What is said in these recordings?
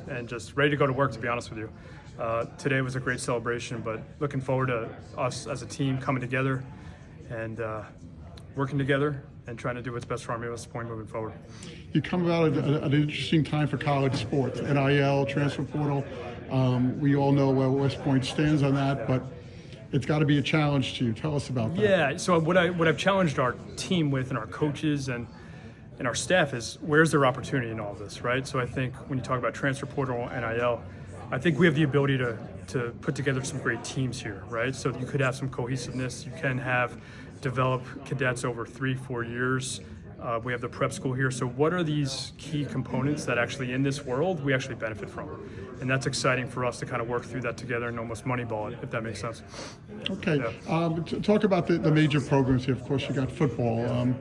and just ready to go to work, to be honest with you. Today was a great celebration, but looking forward to us as a team coming together and working together and trying to do what's best for Army West Point moving forward. You come about at an interesting time for college sports, NIL, transfer portal. We all know where West Point stands on that, but it's got to be a challenge to you. Tell us about that. Yeah, so what I've challenged our team with and our coaches and our staff is, where's their opportunity in all of this, right? So I think when you talk about transfer portal, NIL, I think we have the ability to put together some great teams here, right? So you could have some cohesiveness. You can develop cadets over 3-4 years. We have the prep school here. So what are these key components that actually in this world we actually benefit from? And that's exciting for us to kind of work through that together and almost moneyball it, if that makes sense. Okay. Yeah. Talk about the major programs here. Of course, you got football. Yeah.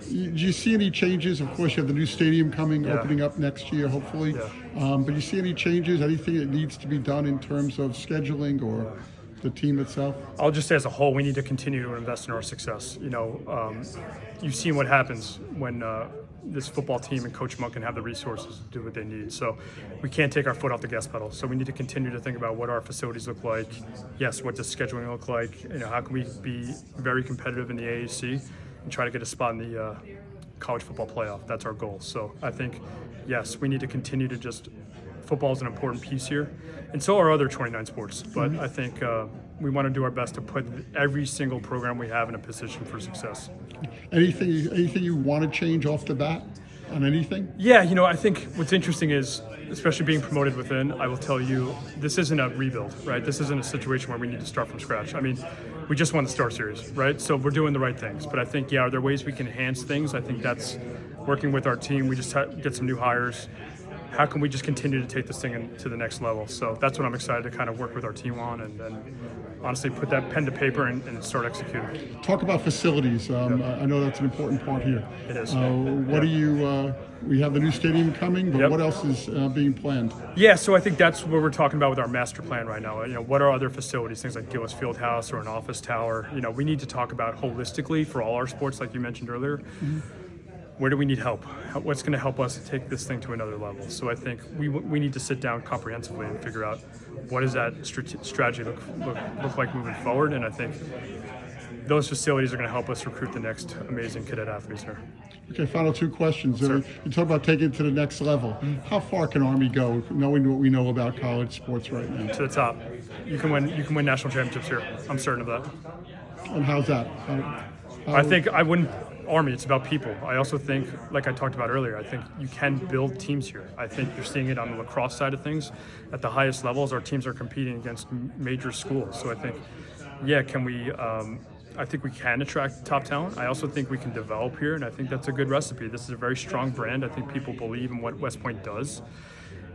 Do you see any changes? Of course, you have the new stadium opening up next year, hopefully. Yeah. But do you see any changes, anything that needs to be done in terms of scheduling or the team itself? I'll just say as a whole, we need to continue to invest in our success. You've seen what happens when this football team and Coach Monk can have the resources to do what they need. So we can't take our foot off the gas pedal. So we need to continue to think about what our facilities look like. Yes, what does scheduling look like? How can we be very competitive in the AAC and try to get a spot in the college football playoff? That's our goal. So I think, yes, we need to continue to football is an important piece here, and so are other 29 sports. But I think we want to do our best to put every single program we have in a position for success. Anything you want to change off the bat on anything? Yeah, I think what's interesting is, especially being promoted within, I will tell you, this isn't a rebuild, right? This isn't a situation where we need to start from scratch. I mean, we just won the Star Series, right? So we're doing the right things. But I think, are there ways we can enhance things? I think that's working with our team. We just get some new hires. How can we just continue to take this thing to the next level? So that's what I'm excited to kind of work with our team on and honestly put that pen to paper and start executing. Talk about facilities. I know that's an important part here. It is. What do you, we have the new stadium coming, but what else is being planned? Yeah, so I think that's what we're talking about with our master plan right now. What are other facilities, things like Gillis Fieldhouse or an office tower? We need to talk about holistically for all our sports, like you mentioned earlier. Mm-hmm. Where do we need help? What's going to help us take this thing to another level? So I think we need to sit down comprehensively and figure out what does that strategy look like moving forward. And I think those facilities are going to help us recruit the next amazing cadet athletes here. Okay, final two questions. Sure. You talk about taking it to the next level. Mm-hmm. How far can Army go, knowing what we know about college sports right now? To the top. You can win national championships here. I'm certain of that. And how's that? I think I wouldn't. Army, it's about people. I also think, like I talked about earlier, I think you can build teams here. I think you're seeing it on the lacrosse side of things. At the highest levels, our teams are competing against major schools. So I think, can we, I think we can attract top talent. I also think we can develop here, and I think that's a good recipe. This is a very strong brand. I think people believe in what West Point does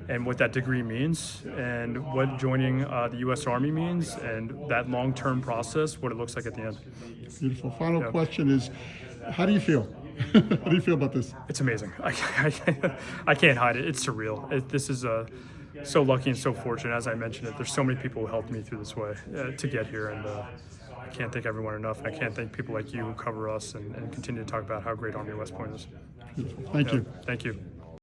and what that degree means and what joining the U.S. Army means and that long-term process, what it looks like at the end. Beautiful. Final question is, how do you feel? How do you feel about this? It's amazing. I can't hide it. It's surreal. This is so lucky and so fortunate. As I mentioned it, there's so many people who helped me through this way to get here, and I can't thank everyone enough. And I can't thank people like you who cover us and continue to talk about how great Army West Point is. Beautiful. Thank you. Thank you.